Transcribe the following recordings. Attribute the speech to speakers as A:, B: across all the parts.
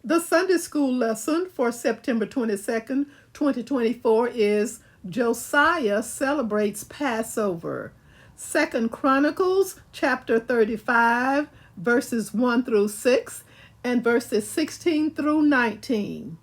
A: The Sunday school lesson for September 22nd, 2024 is Josiah celebrates Passover. Second Chronicles chapter 35 verses 1 through 6 and verses 16 through 19.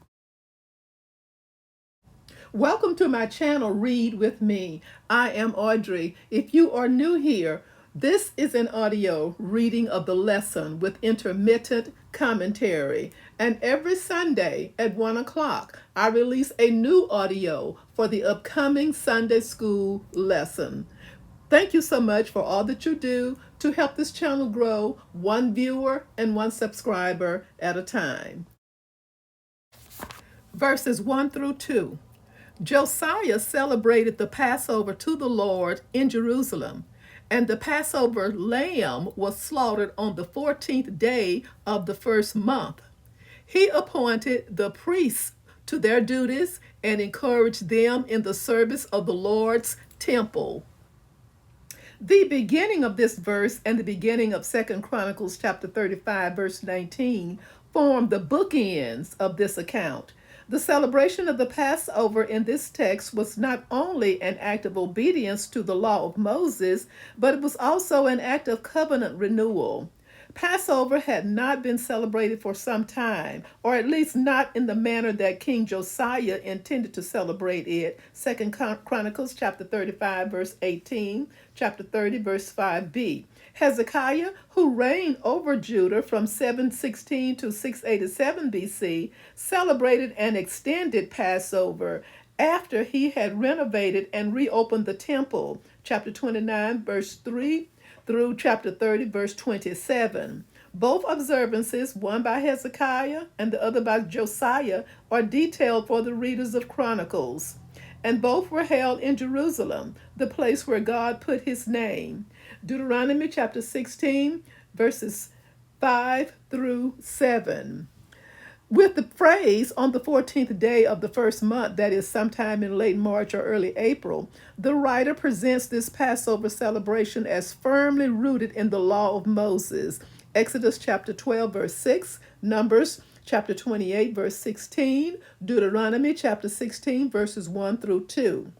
A: Welcome to my channel, Read With Me. I am Audrey. If you are new here, this is an audio reading of the lesson with intermittent commentary. And every Sunday at 1 o'clock, I release a new audio for the upcoming Sunday school lesson. Thank you so much for all that you do to help this channel grow, one viewer and one subscriber at a time. Verses 1 through 2. Josiah celebrated the Passover to the Lord in Jerusalem, and the Passover lamb was slaughtered on the 14th day of the first month. He appointed the priests to their duties and encouraged them in the service of the Lord's temple. The beginning of this verse and the beginning of 2 Chronicles chapter 35 verse 19 form the bookends of this account. The celebration of the Passover in this text was not only an act of obedience to the law of Moses, but it was also an act of covenant renewal. Passover had not been celebrated for some time, or at least not in the manner that King Josiah intended to celebrate it. 2 Chronicles chapter 35 verse 18, chapter 30 verse 5b. Hezekiah, who reigned over Judah from 716 to 687 BC, celebrated an extended Passover after he had renovated and reopened the temple. Chapter 29 verse 3 through chapter 30, verse 27. Both observances, one by Hezekiah and the other by Josiah, are detailed for the readers of Chronicles. And both were held in Jerusalem, the place where God put his name. Deuteronomy chapter 16, verses 5 through 7. With the phrase on the 14th day of the first month, that is sometime in late March or early April, the writer presents this Passover celebration as firmly rooted in the law of Moses. Exodus chapter 12 verse 6, Numbers chapter 28 verse 16, Deuteronomy chapter 16 verses 1 through 2.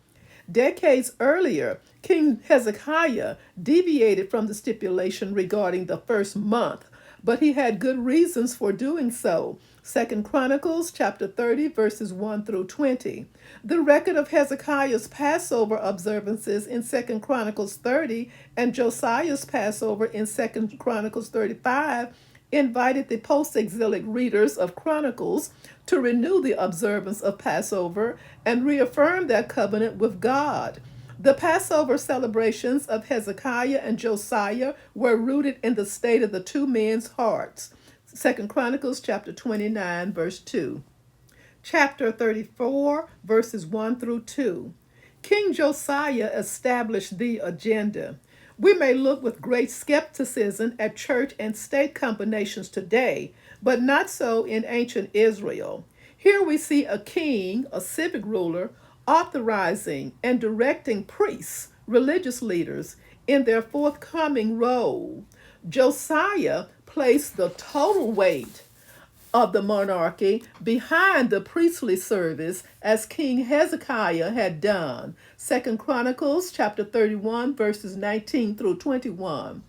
A: Decades earlier, King Hezekiah deviated from the stipulation regarding the first month, but he had good reasons for doing so. 2 Chronicles chapter 30 verses 1 through 20. The record of Hezekiah's Passover observances in 2 Chronicles 30 and Josiah's Passover in 2 Chronicles 35 invited the post-exilic readers of Chronicles to renew the observance of Passover and reaffirm their covenant with God. The Passover celebrations of Hezekiah and Josiah were rooted in the state of the two men's hearts. 2 Chronicles chapter 29 verse 2. Chapter 34 verses 1 through 2. King Josiah established the agenda. We may look with great skepticism at church and state combinations today, but not so in ancient Israel. Here we see a king, a civic ruler, authorizing and directing priests, religious leaders, in their forthcoming role. Josiah placed the total weight of the monarchy behind the priestly service as King Hezekiah had done. 2 Chronicles chapter 31 verses 19 through 21.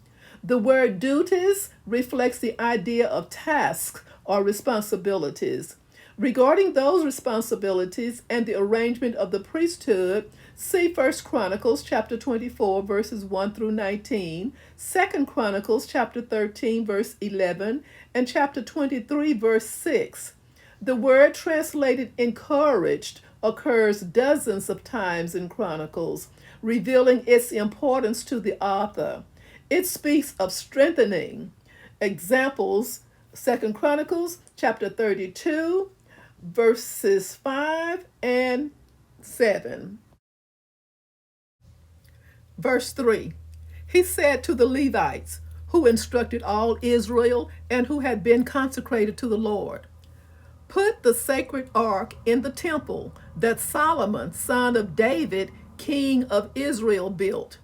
A: The word duties reflects the idea of tasks or responsibilities. Regarding those responsibilities and the arrangement of the priesthood, see 1 Chronicles chapter 24 verses 1 through 19, 2 Chronicles chapter 13 verse 11, and chapter 23 verse 6. The word translated encouraged occurs dozens of times in Chronicles, revealing its importance to the author. It speaks of strengthening. Examples, 2 Chronicles chapter 32 verses 5 and 7. Verse 3. He said to the Levites, who instructed all Israel and who had been consecrated to the Lord, "Put the sacred ark in the temple that Solomon, son of David, king of Israel, built.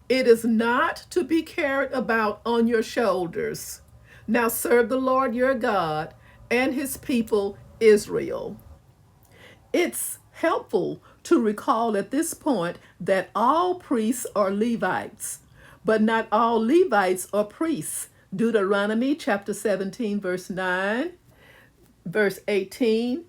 A: It is not to be carried about on your shoulders. Now serve the Lord your God and his people Israel. It's helpful to recall at this point that all priests are Levites, but not all Levites are priests. Deuteronomy chapter 17, verse 9, verse 18,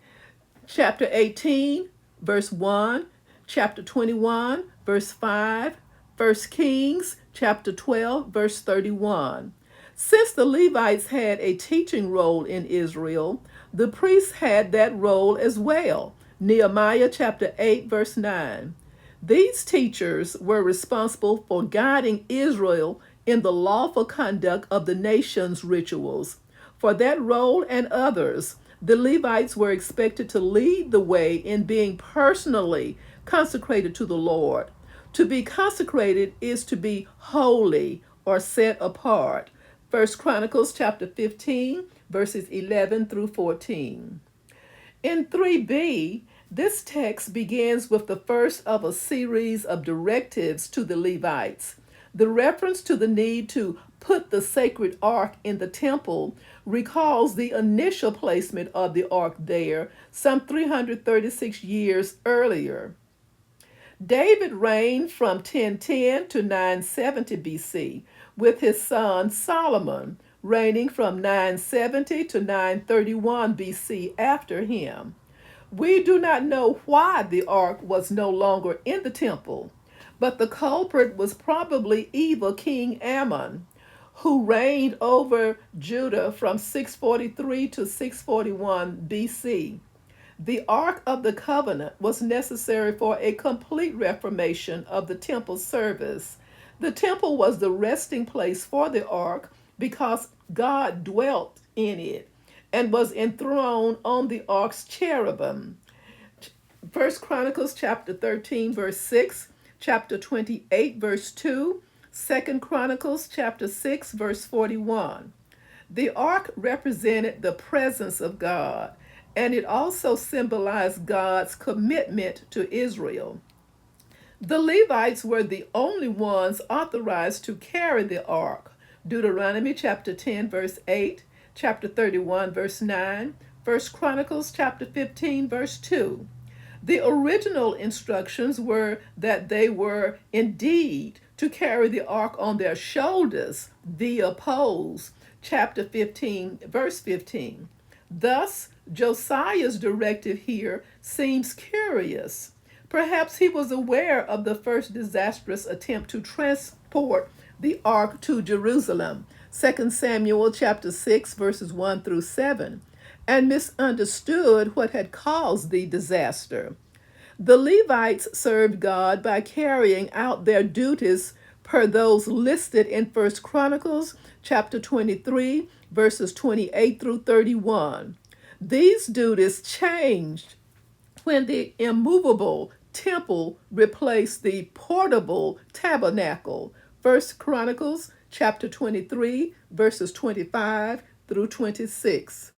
A: chapter 18, verse 1, chapter 21, verse 5, 1 Kings chapter 12, verse 31. Since the Levites had a teaching role in Israel, the priests had that role as well. Nehemiah chapter 8, verse 9. These teachers were responsible for guiding Israel in the lawful conduct of the nation's rituals. For that role and others, the Levites were expected to lead the way in being personally consecrated to the Lord. To be consecrated is to be holy or set apart. 1 Chronicles chapter 15, verses 11 through 14. In 3b, this text begins with the first of a series of directives to the Levites. The reference to the need to put the sacred ark in the temple recalls the initial placement of the ark there some 336 years earlier. David reigned from 1010 to 970 BC, with his son Solomon reigning from 970 to 931 BC after him. We do not know why the ark was no longer in the temple, but the culprit was probably evil King Ammon, who reigned over Judah from 643 to 641 BC. The Ark of the Covenant was necessary for a complete reformation of the temple service. The temple was the resting place for the ark because God dwelt in it and was enthroned on the ark's cherubim. 1 Chronicles chapter 13, verse 6, chapter 28, verse 2, 2 Chronicles chapter 6, verse 41. The ark represented the presence of God, and it also symbolized God's commitment to Israel. The Levites were the only ones authorized to carry the ark. Deuteronomy chapter 10, verse 8, chapter 31, verse 9, 1 Chronicles chapter 15, verse 2. The original instructions were that they were indeed to carry the ark on their shoulders via poles, chapter 15, verse 15. Thus, Josiah's directive here seems curious. Perhaps he was aware of the first disastrous attempt to transport the ark to Jerusalem, 2 Samuel chapter 6, verses 1 through 7, and misunderstood what had caused the disaster. The Levites served God by carrying out their duties per those listed in 1 Chronicles chapter 23, verses 28 through 31. These duties changed when the immovable temple replaced the portable tabernacle. 1 Chronicles chapter 23, verses 25 through 26.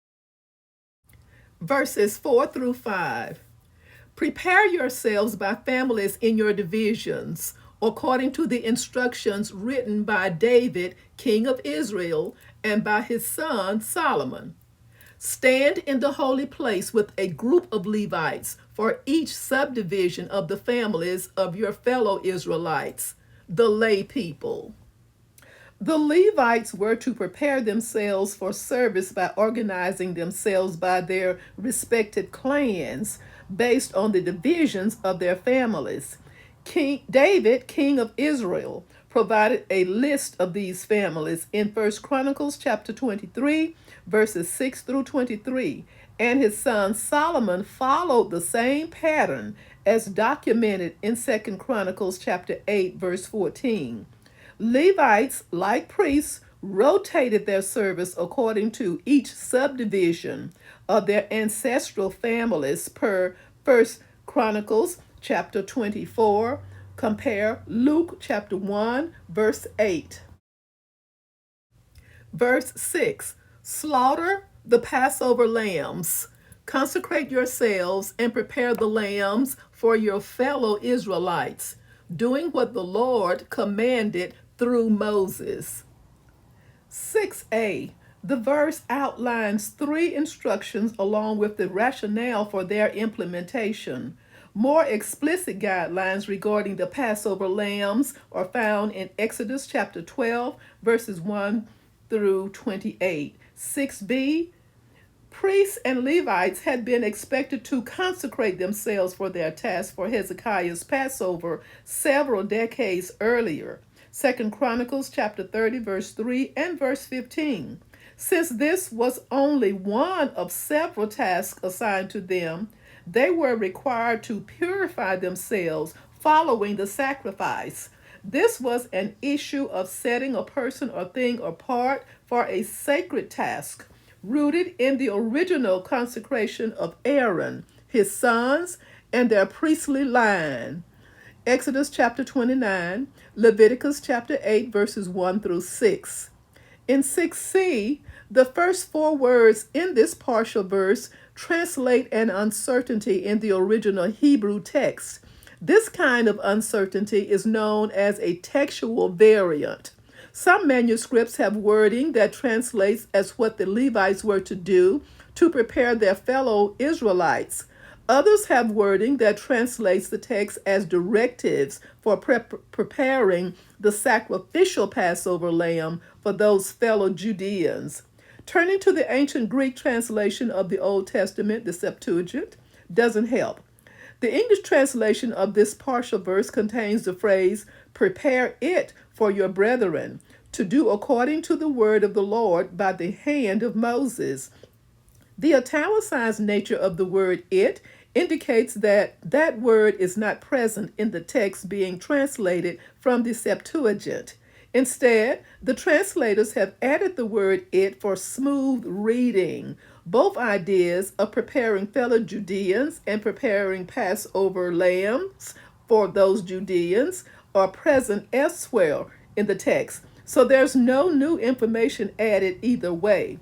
A: Verses 4 through 5. Prepare yourselves by families in your divisions, according to the instructions written by David, king of Israel, and by his son Solomon. Stand in the holy place with a group of Levites for each subdivision of the families of your fellow Israelites, the lay people. The Levites were to prepare themselves for service by organizing themselves by their respected clans based on the divisions of their families. King David, king of Israel, provided a list of these families in 1 Chronicles chapter 23, verses 6 through 23, and his son Solomon followed the same pattern as documented in 2 Chronicles chapter 8, verse 14. Levites, like priests, rotated their service according to each subdivision of their ancestral families per 1 Chronicles chapter 24. Compare Luke chapter 1, verse 8. Verse 6. Slaughter the Passover lambs. Consecrate yourselves and prepare the lambs for your fellow Israelites, doing what the Lord commanded through Moses. 6a. The verse outlines three instructions along with the rationale for their implementation. More explicit guidelines regarding the Passover lambs are found in Exodus chapter 12, verses 1 through 28. 6b, priests and Levites had been expected to consecrate themselves for their task for Hezekiah's Passover several decades earlier. 2 Chronicles chapter 30 verse 3 and verse 15. Since this was only one of several tasks assigned to them, they were required to purify themselves following the sacrifice. This was an issue of setting a person or thing apart for a sacred task, rooted in the original consecration of Aaron, his sons, and their priestly line. Exodus chapter 29, Leviticus chapter 8, verses 1 through 6. In 6c, the first four words in this partial verse translate an uncertainty in the original Hebrew text. This kind of uncertainty is known as a textual variant. Some manuscripts have wording that translates as what the Levites were to do to prepare their fellow Israelites. Others have wording that translates the text as directives for preparing the sacrificial Passover lamb for those fellow Judeans. Turning to the ancient Greek translation of the Old Testament, the Septuagint, doesn't help. The English translation of this partial verse contains the phrase, "Prepare it for your brethren, to do according to the word of the Lord by the hand of Moses." The italicized nature of the word "it" indicates that that word is not present in the text being translated from the Septuagint. Instead, the translators have added the word "it" for smooth reading. Both ideas of preparing fellow Judeans and preparing Passover lambs for those Judeans are present elsewhere in the text, so there's no new information added either way.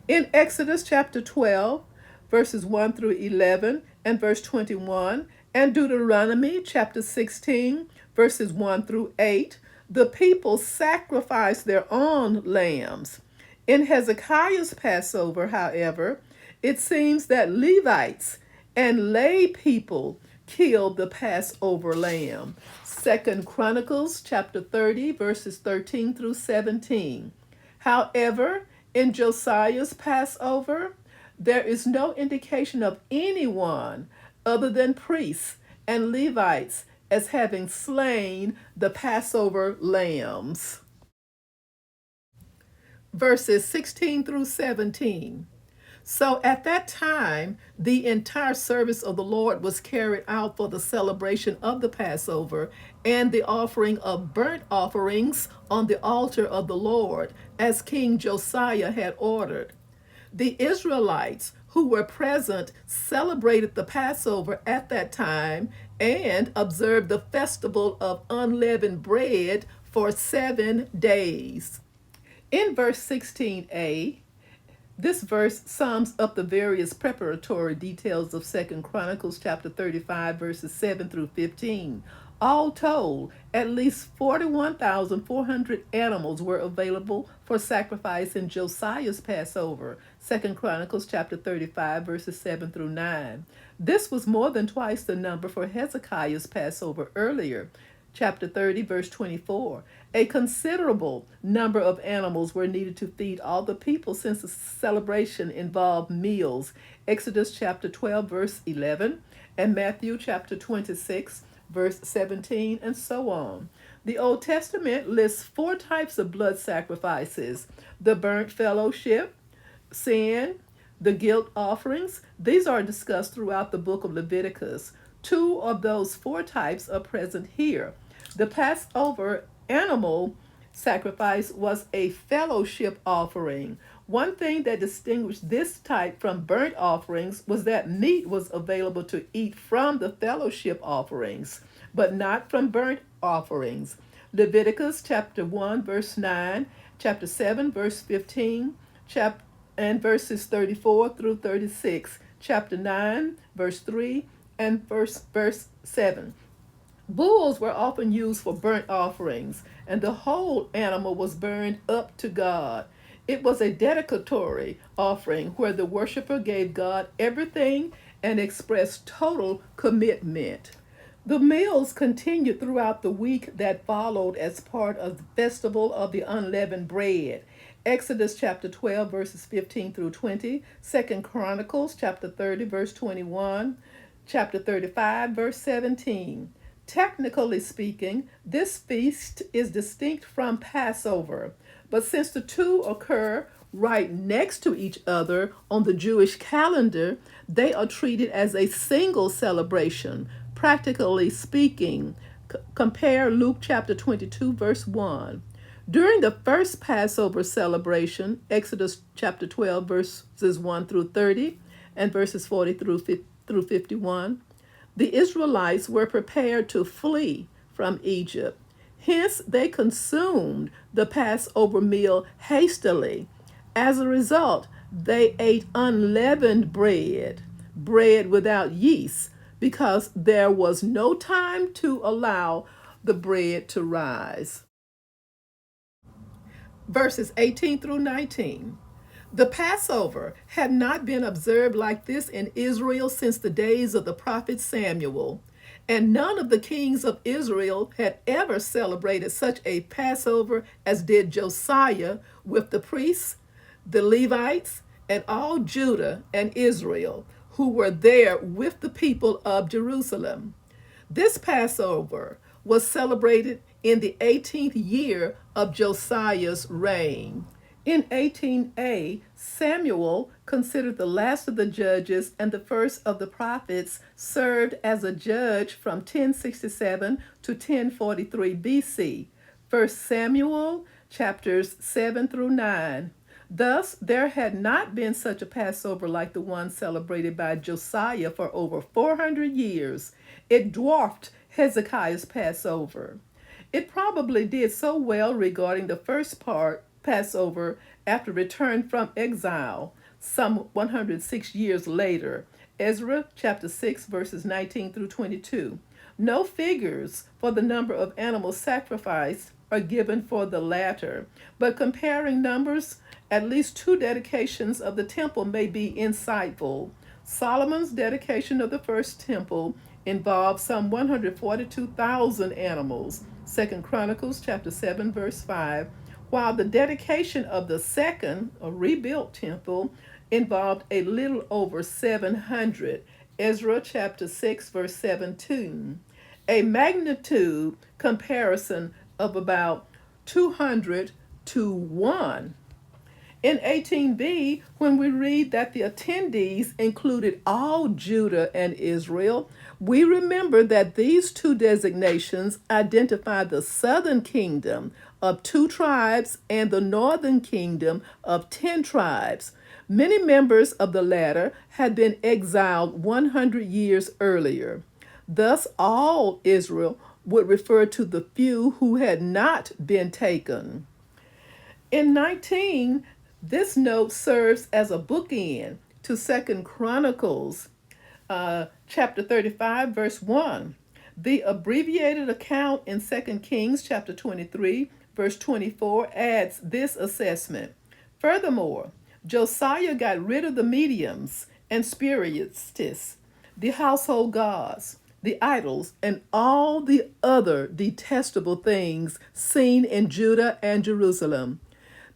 A: In Exodus chapter 12, verses 1 through 11 and verse 21, and Deuteronomy chapter 16, verses 1 through 8, the people sacrificed their own lambs. In Hezekiah's Passover, however, it seems that Levites and lay people killed the Passover lamb. 2 Chronicles chapter 30, verses 13 through 17. However, in Josiah's Passover, there is no indication of anyone other than priests and Levites as having slain the Passover lambs. Verses 16 through 17. So at that time, the entire service of the Lord was carried out for the celebration of the Passover and the offering of burnt offerings on the altar of the Lord, as King Josiah had ordered. The Israelites who were present celebrated the Passover at that time and observed the festival of unleavened bread for 7 days. In verse 16a, this verse sums up the various preparatory details of 2 Chronicles chapter 35, verses 7 through 15. All told, at least 41,400 animals were available for sacrifice in Josiah's Passover, 2 Chronicles chapter 35, verses 7 through 9. This was more than twice the number for Hezekiah's Passover earlier, chapter 30, verse 24. A considerable number of animals were needed to feed all the people since the celebration involved meals. Exodus chapter 12, verse 11, and Matthew chapter 26, verse 17, and so on. The Old Testament lists 4 types of blood sacrifices: the burnt fellowship, sin, the guilt offerings. These are discussed throughout the book of Leviticus. 2 of those 4 types are present here. The Passover animal sacrifice was a fellowship offering. One thing that distinguished this type from burnt offerings was that meat was available to eat from the fellowship offerings, but not from burnt offerings. Leviticus chapter 1, verse 9, chapter 7, verse 15, and verses 34 through 36, chapter 9, verse 3, and verse 7. Bulls were often used for burnt offerings, and the whole animal was burned up to God. It was a dedicatory offering where the worshiper gave God everything and expressed total commitment. The meals continued throughout the week that followed as part of the festival of the unleavened bread. Exodus chapter 12 verses 15 through 20, 2 Chronicles chapter 30 verse 21, chapter 35 verse 17. Technically speaking, this feast is distinct from Passover, but since the two occur right next to each other on the Jewish calendar, they are treated as a single celebration. Practically speaking, compare Luke chapter 22, verse 1. During the first Passover celebration, Exodus chapter 12, verses 1 through 30, and verses 40 through 51, the Israelites were prepared to flee from Egypt. Hence, they consumed the Passover meal hastily. As a result, they ate unleavened bread, bread without yeast, because there was no time to allow the bread to rise. Verses 18 through 19. The Passover had not been observed like this in Israel since the days of the prophet Samuel, and none of the kings of Israel had ever celebrated such a Passover as did Josiah with the priests, the Levites, and all Judah and Israel who were there with the people of Jerusalem. This Passover was celebrated in the 18th year of Josiah's reign. In 18a, Samuel, considered the last of the judges and the first of the prophets, served as a judge from 1067 to 1043 BC. 1 Samuel chapters 7 through 9. Thus, there had not been such a Passover like the one celebrated by Josiah for over 400 years. It dwarfed Hezekiah's Passover. It probably did so well regarding the first part, Passover, after return from exile, some 106 years later. Ezra chapter 6, verses 19 through 22. No figures for the number of animals sacrificed are given for the latter, but comparing numbers, at least two dedications of the temple may be insightful. Solomon's dedication of the first temple involved some 142,000 animals, 2 Chronicles chapter 7 verse 5, while the dedication of the second, a rebuilt temple, involved a little over 700, Ezra chapter 6 verse 17. A magnitude comparison of about 200 to 1. In 18b, when we read that the attendees included all Judah and Israel, we remember that these two designations identify the southern kingdom of 2 tribes and the northern kingdom of 10 tribes. Many members of the latter had been exiled 100 years earlier. Thus, all Israel would refer to the few who had not been taken. In 19, this note serves as a bookend to 2 Chronicles chapter 35, verse 1. The abbreviated account in 2 Kings chapter 23, verse 24 adds this assessment. Furthermore, Josiah got rid of the mediums and spiritists, the household gods, the idols, and all the other detestable things seen in Judah and Jerusalem.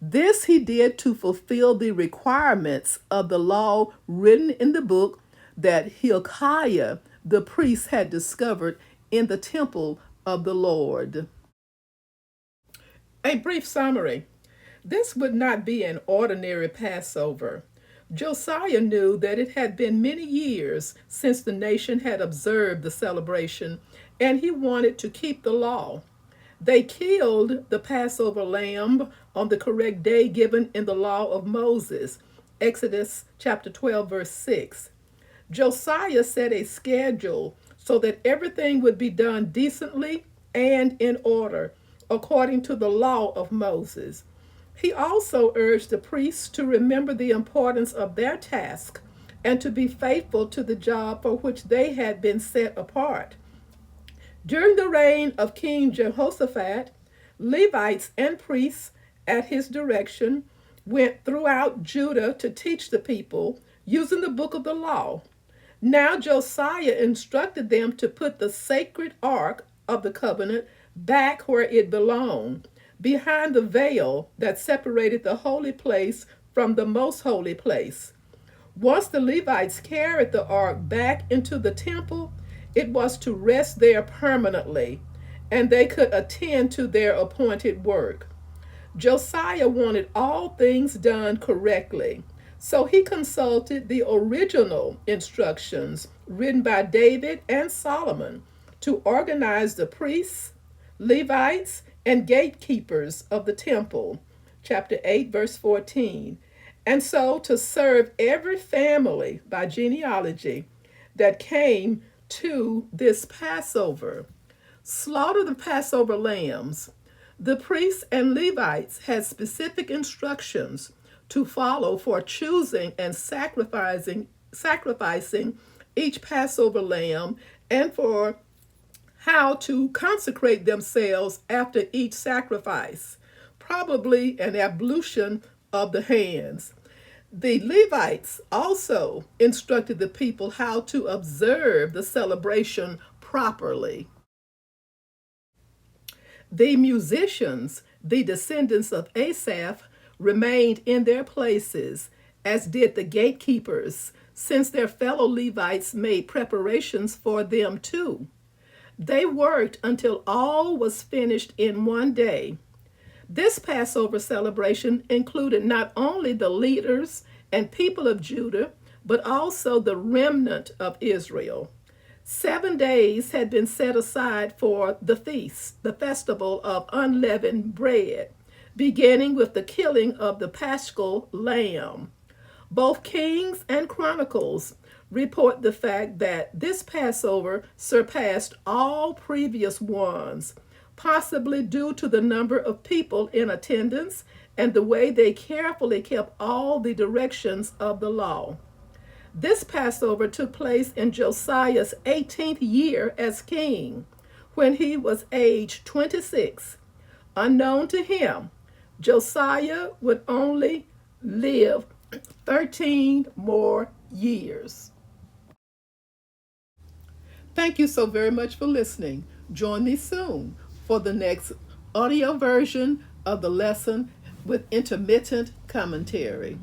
A: This he did to fulfill the requirements of the law written in the book that Hilkiah the priest had discovered in the temple of the Lord. A brief summary. This would not be an ordinary Passover. Josiah knew that it had been many years since the nation had observed the celebration, and he wanted to keep the law. They killed the Passover lamb on the correct day given in the law of Moses, Exodus chapter 12, verse 6. Josiah set a schedule so that everything would be done decently and in order, according to the law of Moses. He also urged the priests to remember the importance of their task and to be faithful to the job for which they had been set apart. During the reign of King Jehoshaphat, Levites and priests, at his direction, went throughout Judah to teach the people using the book of the law. Now Josiah instructed them to put the sacred ark of the covenant back where it belonged, behind the veil that separated the holy place from the most holy place. Once the Levites carried the ark back into the temple, it was to rest there permanently, and they could attend to their appointed work. Josiah wanted all things done correctly, so he consulted the original instructions written by David and Solomon to organize the priests, Levites, and gatekeepers of the temple. Chapter 8, verse 14. And so to serve every family by genealogy that came to this Passover. Slaughter the Passover lambs. The priests and Levites had specific instructions to follow for choosing and sacrificing each Passover lamb, and for how to consecrate themselves after each sacrifice, probably an ablution of the hands. The Levites also instructed the people how to observe the celebration properly. The musicians, the descendants of Asaph, remained in their places, as did the gatekeepers, since their fellow Levites made preparations for them too. They worked until all was finished in one day. This Passover celebration included not only the leaders and people of Judah, but also the remnant of Israel. 7 days had been set aside for the feast, the festival of unleavened bread, beginning with the killing of the paschal lamb. Both Kings and Chronicles report the fact that this Passover surpassed all previous ones, possibly due to the number of people in attendance and the way they carefully kept all the directions of the law. This Passover took place in Josiah's 18th year as king, when he was aged 26. Unknown to him, Josiah would only live 13 more years. Thank you so very much for listening. Join me soon for the next audio version of the lesson with intermittent commentary.